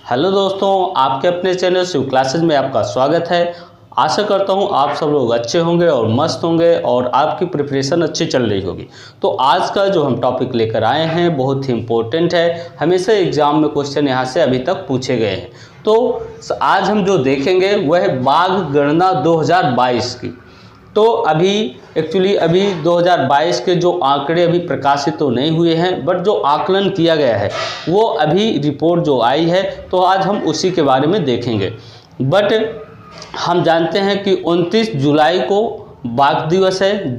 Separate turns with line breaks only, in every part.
Hello दोस्तों, आपके अपने चैनल शिव क्लासेज में आपका स्वागत है। आशा करता हूं आप सब लोग अच्छे होंगे और मस्त होंगे और आपकी प्रिपरेशन अच्छी चल रही होगी। तो आज का जो हम टॉपिक लेकर आए हैं बहुत ही इम्पोर्टेंट है। हमेशा एग्जाम में क्वेश्चन यहां से अभी तक पूछे गए हैं। तो आज हम जो देखेंगे वह है बाघ गणना 2022 की। तो अभी 2022 के जो आंकड़े अभी प्रकाशित तो नहीं हुए हैं, बट जो आकलन किया गया है वो अभी रिपोर्ट जो आई है, तो आज हम उसी के बारे में देखेंगे। बट हम जानते हैं कि 29 जुलाई को बाघ दिवस है,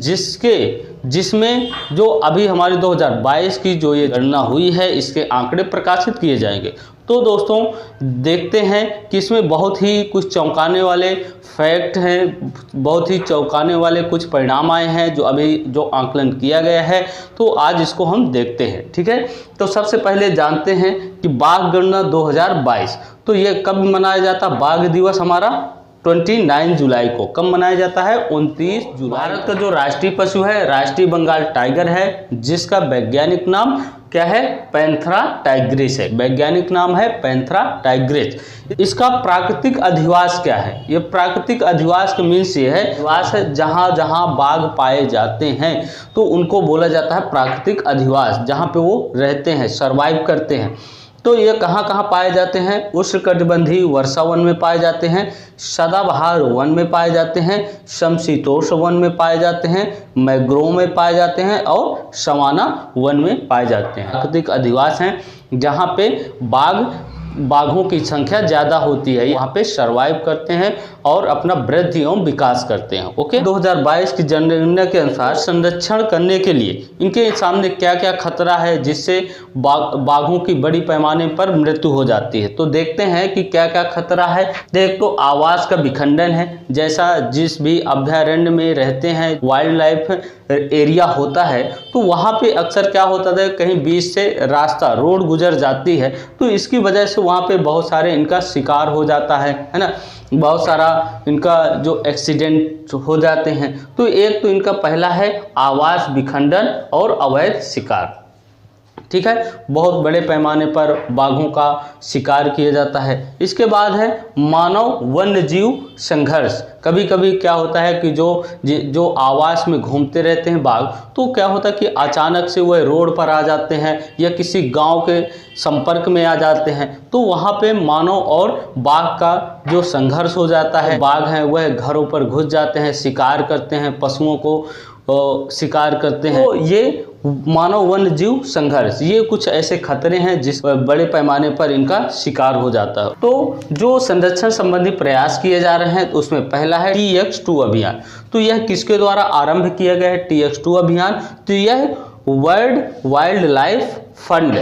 जिसमें जो अभी हमारी 2022 की जो ये गणना हुई है इसके आंकड़े प्रकाशित किए जाएंगे। तो दोस्तों देखते हैं कि इसमें बहुत ही कुछ चौंकाने वाले फैक्ट हैं, बहुत ही चौंकाने वाले कुछ परिणाम आए हैं जो आंकलन किया गया है। तो आज इसको हम देखते हैं, ठीक है। तो सबसे पहले जानते हैं कि बाघ गणना 2022 तो ये कब मनाया जाता है। बाघ दिवस हमारा 29 जुलाई को कब मनाया जाता है, 29 जुलाई। भारत का जो राष्ट्रीय पशु है राष्ट्रीय बंगाल टाइगर है, जिसका वैज्ञानिक नाम क्या है, पैंथेरा टाइग्रिस है। वैज्ञानिक नाम है पैंथेरा टाइग्रिस। इसका प्राकृतिक अधिवास क्या है, ये प्राकृतिक अधिवास का मीन्स ये है अधिवास है जहाँ जहाँ बाघ पाए जाते हैं तो उनको बोला जाता है प्राकृतिक अधिवास, जहाँ पे वो रहते हैं, सर्वाइव करते हैं। तो ये कहाँ कहाँ पाए जाते हैं, उष्णकटिबंधीय वर्षा वन में पाए जाते हैं, सदाबहार वन में पाए जाते हैं, समशीतोष्ण वन में पाए जाते हैं, मैंग्रोव में पाए जाते हैं और सवाना वन में पाए जाते हैं। प्राकृतिक अधिवास हैं जहाँ पे बाघों की संख्या ज़्यादा होती है, यहाँ पे सर्वाइव करते हैं और अपना वृद्धि एवं विकास करते हैं। ओके, 2022 की जनगणना के अनुसार संरक्षण करने के लिए इनके सामने क्या क्या खतरा है जिससे बाघों की बड़ी पैमाने पर मृत्यु हो जाती है। तो देखते हैं कि क्या क्या खतरा है। एक तो आवास का विखंडन है, जैसा जिस भी अभयारण्य में रहते हैं वाइल्ड लाइफ एरिया होता है तो वहाँ पे अक्सर क्या होता है, कहीं बीच से रोड गुजर जाती है तो इसकी वजह से वहाँ पे बहुत सारे इनका शिकार हो जाता है ना, बहुत सारा इनका जो एक्सीडेंट हो जाते हैं। तो एक तो इनका पहला है आवास विखंडन और अवैध शिकार, ठीक है। बहुत बड़े पैमाने पर बाघों का शिकार किया जाता है। इसके बाद है मानव वन्य जीव संघर्ष। कभी कभी क्या होता है कि जो आवास में घूमते रहते हैं बाघ, तो क्या होता है कि अचानक से वह रोड पर आ जाते हैं या किसी गांव के संपर्क में आ जाते हैं, तो वहाँ पे मानव और बाघ का जो संघर्ष हो जाता है। बाघ हैं वह घरों पर घुस जाते हैं, शिकार करते हैं, पशुओं को शिकार करते हैं। तो ये मानव वन्य जीव संघर्ष, ये कुछ ऐसे खतरे हैं जिस बड़े पैमाने पर इनका शिकार हो जाता है। तो जो संरक्षण संबंधी प्रयास किए जा रहे हैं तो उसमें पहला है TX2 अभियान। तो यह किसके द्वारा आरंभ किया गया है TX2 अभियान, तो यह वर्ल्ड वाइल्ड लाइफ फंड,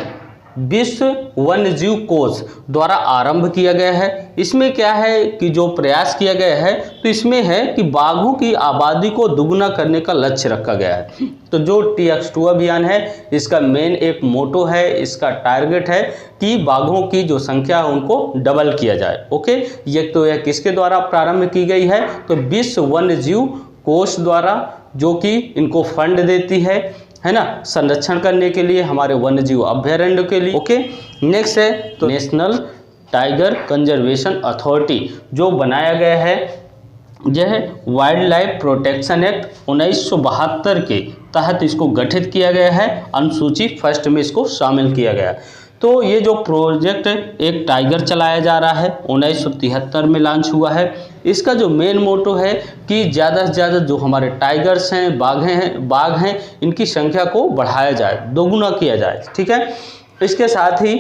विश्व वन्य जीव कोष द्वारा आरंभ किया गया है। इसमें क्या है कि जो प्रयास किया गया है तो इसमें है कि बाघों की आबादी को दुगना करने का लक्ष्य रखा गया है। तो जो TX2 अभियान है इसका मेन एक मोटो है, इसका टारगेट है कि बाघों की जो संख्या है उनको डबल किया जाए। ओके, ये तो यह किसके द्वारा प्रारंभ की गई है, तो विश्व वन्य जीव कोष द्वारा, जो कि इनको फंड देती है ना, संरक्षण करने के लिए, हमारे वन्यजीव अभयारण्य के लिए। ओके, नेक्स्ट है तो नेशनल टाइगर कंजर्वेशन अथॉरिटी जो बनाया गया है, यह वाइल्ड लाइफ प्रोटेक्शन एक्ट 1972 के तहत इसको गठित किया गया है। अनुसूची फर्स्ट में इसको शामिल किया गया। तो ये जो प्रोजेक्ट एक टाइगर चलाया जा रहा है 1973 में लॉन्च हुआ है। इसका जो मेन मोटो है कि ज़्यादा से ज़्यादा जो हमारे टाइगर्स हैं, बाघ हैं, इनकी संख्या को बढ़ाया जाए, दोगुना किया जाए, ठीक है। इसके साथ ही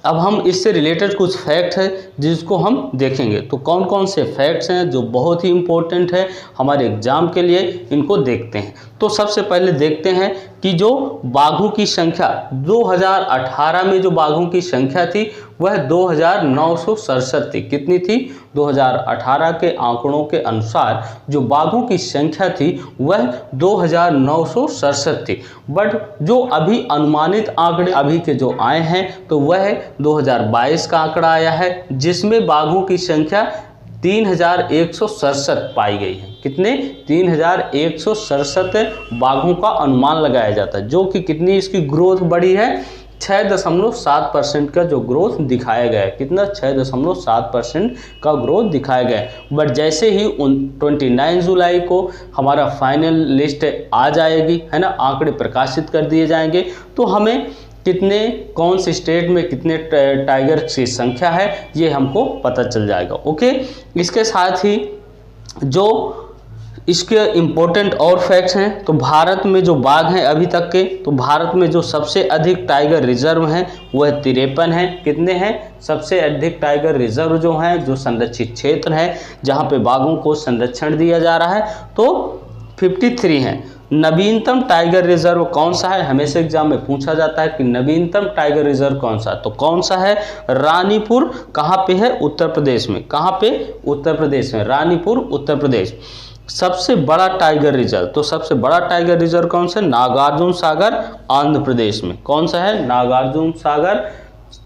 अब हम इससे रिलेटेड कुछ फैक्ट है जिसको हम देखेंगे। तो कौन कौन से फैक्ट्स हैं जो बहुत ही इम्पोर्टेंट है हमारे एग्जाम के लिए, इनको देखते हैं। तो सबसे पहले देखते हैं कि जो बाघों की संख्या 2018 में जो बाघों की संख्या थी वह 2967 थी। कितनी थी, 2018 के आंकड़ों के अनुसार जो बाघों की संख्या थी वह 2967 थी। बट जो अभी अनुमानित आंकड़े अभी के जो आए हैं तो वह 2022 का आंकड़ा आया है, जिसमें बाघों की संख्या 3167 पाई गई है। कितने, 3167 बाघों का अनुमान लगाया जाता है, जो कि कितनी इसकी ग्रोथ बढ़ी है, 6.7% का जो ग्रोथ दिखाया गया है। कितना? 6.7% का ग्रोथ दिखाया गया है। बट जैसे ही 29 जुलाई को हमारा फाइनल लिस्ट आ जाएगी, है ना, आंकड़े प्रकाशित कर दिए जाएंगे, तो हमें कितने, कौन से स्टेट में कितने टाइगर की संख्या है ये हमको पता चल जाएगा। ओके, इसके साथ ही जो इसके इम्पोर्टेंट और फैक्ट्स हैं, तो भारत में जो बाघ हैं अभी तक के, तो भारत में जो सबसे अधिक टाइगर रिजर्व हैं वह 53 हैं। कितने हैं? सबसे अधिक टाइगर रिजर्व जो हैं, जो संरक्षित क्षेत्र हैं जहां पे बाघों को संरक्षण दिया जा रहा है, तो 53 हैं। नवीनतम टाइगर रिजर्व कौन सा है? हमेशा एग्जाम में पूछा जाता है कि नवीनतम टाइगर रिजर्व कौन सा है, तो कौन सा है? रानीपुर। कहाँ पे है? उत्तर प्रदेश में। कहाँ पे? उत्तर प्रदेश में, रानीपुर उत्तर प्रदेश। सबसे बड़ा टाइगर रिजर्व, तो सबसे बड़ा टाइगर रिजर्व कौन सा? नागार्जुन सागर, आंध्र प्रदेश में। कौन सा है? नागार्जुन सागर,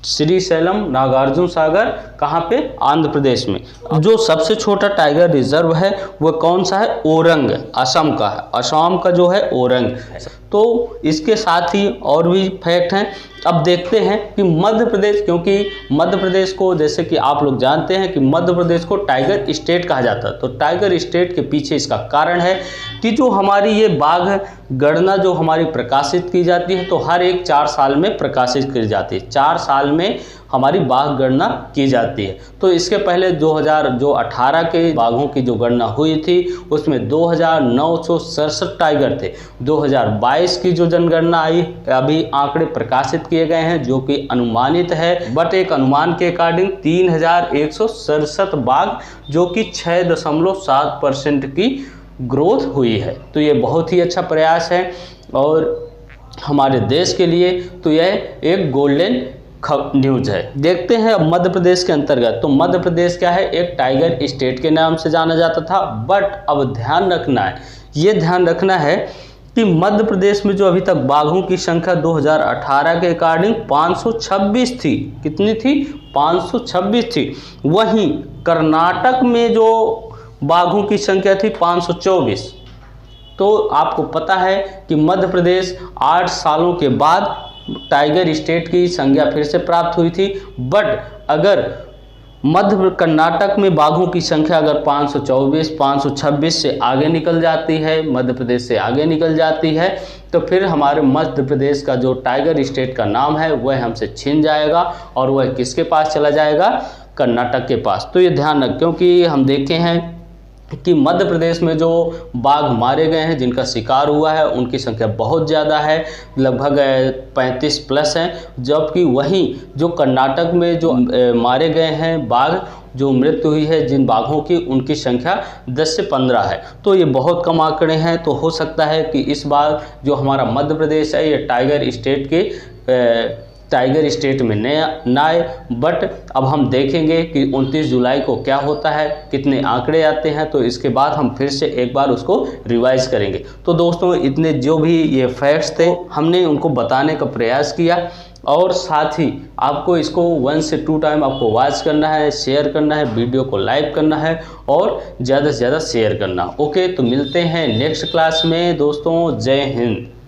श्रीशैलम नागार्जुन सागर, कहाँ पे? आंध्र प्रदेश में। जो सबसे छोटा टाइगर रिजर्व है वह कौन सा है? ओरंग, असम का है। असम का जो है ओरंग है। तो इसके साथ ही और भी फैक्ट हैं। अब देखते हैं कि मध्य प्रदेश, क्योंकि मध्य प्रदेश को, जैसे कि आप लोग जानते हैं कि मध्य प्रदेश को टाइगर स्टेट कहा जाता है, तो टाइगर स्टेट के पीछे इसका कारण है कि जो हमारी ये बाघ गणना जो हमारी प्रकाशित की जाती है, तो हर एक 4 साल में प्रकाशित की जाती है। 4 साल में हमारी बाघ गणना की जाती है। तो इसके पहले 2018 के बाघों की जो गणना हुई थी उसमें 2967 टाइगर थे। 2022 की जो जनगणना आई, अभी आंकड़े प्रकाशित किए गए हैं जो कि अनुमानित है, बट एक अनुमान के अकॉर्डिंग 3167 बाघ, जो कि 6.7% की ग्रोथ हुई है। तो ये बहुत ही अच्छा प्रयास है और हमारे देश के लिए तो यह एक गोल्डन न्यूज है। देखते हैं अब मध्य प्रदेश के अंतर्गत, तो मध्य प्रदेश क्या है? एक टाइगर स्टेट के नाम से जाना जाता था, बट अब ध्यान रखना है, ये ध्यान रखना है कि मध्य प्रदेश में जो अभी तक बाघों की संख्या 2018 के अकॉर्डिंग 526 थी। कितनी थी? 526 थी। वहीं कर्नाटक में जो बाघों की संख्या थी 524। तो आपको पता है कि मध्य प्रदेश 8 सालों के बाद टाइगर स्टेट की संज्ञा फिर से प्राप्त हुई थी। बट अगर कर्नाटक में बाघों की संख्या अगर 524, 526 से आगे निकल जाती है, मध्य प्रदेश से आगे निकल जाती है, तो फिर हमारे मध्य प्रदेश का जो टाइगर स्टेट का नाम है वह हमसे छिन जाएगा और वह किसके पास चला जाएगा? कर्नाटक के पास। तो ये ध्यान रखें, क्योंकि हम देखे हैं कि मध्य प्रदेश में जो बाघ मारे गए हैं, जिनका शिकार हुआ है, उनकी संख्या बहुत ज़्यादा है, लगभग 35 प्लस हैं, जबकि वहीं जो कर्नाटक में जो मारे गए हैं बाघ, जो मृत्यु हुई है जिन बाघों की, उनकी संख्या 10 से 15 है। तो ये बहुत कम आंकड़े हैं। तो हो सकता है कि इस बार जो हमारा मध्य प्रदेश है ये टाइगर स्टेट में ना आए। बट अब हम देखेंगे कि 29 जुलाई को क्या होता है, कितने आंकड़े आते हैं, तो इसके बाद हम फिर से एक बार उसको रिवाइज करेंगे। तो दोस्तों, इतने जो भी ये फैक्ट्स थे हमने उनको बताने का प्रयास किया, और साथ ही आपको इसको 1 से 2 टाइम आपको वॉच करना है, शेयर करना है, वीडियो को लाइक करना है और ज़्यादा से ज़्यादा शेयर करना। ओके, तो मिलते हैं नेक्स्ट क्लास में दोस्तों। जय हिंद।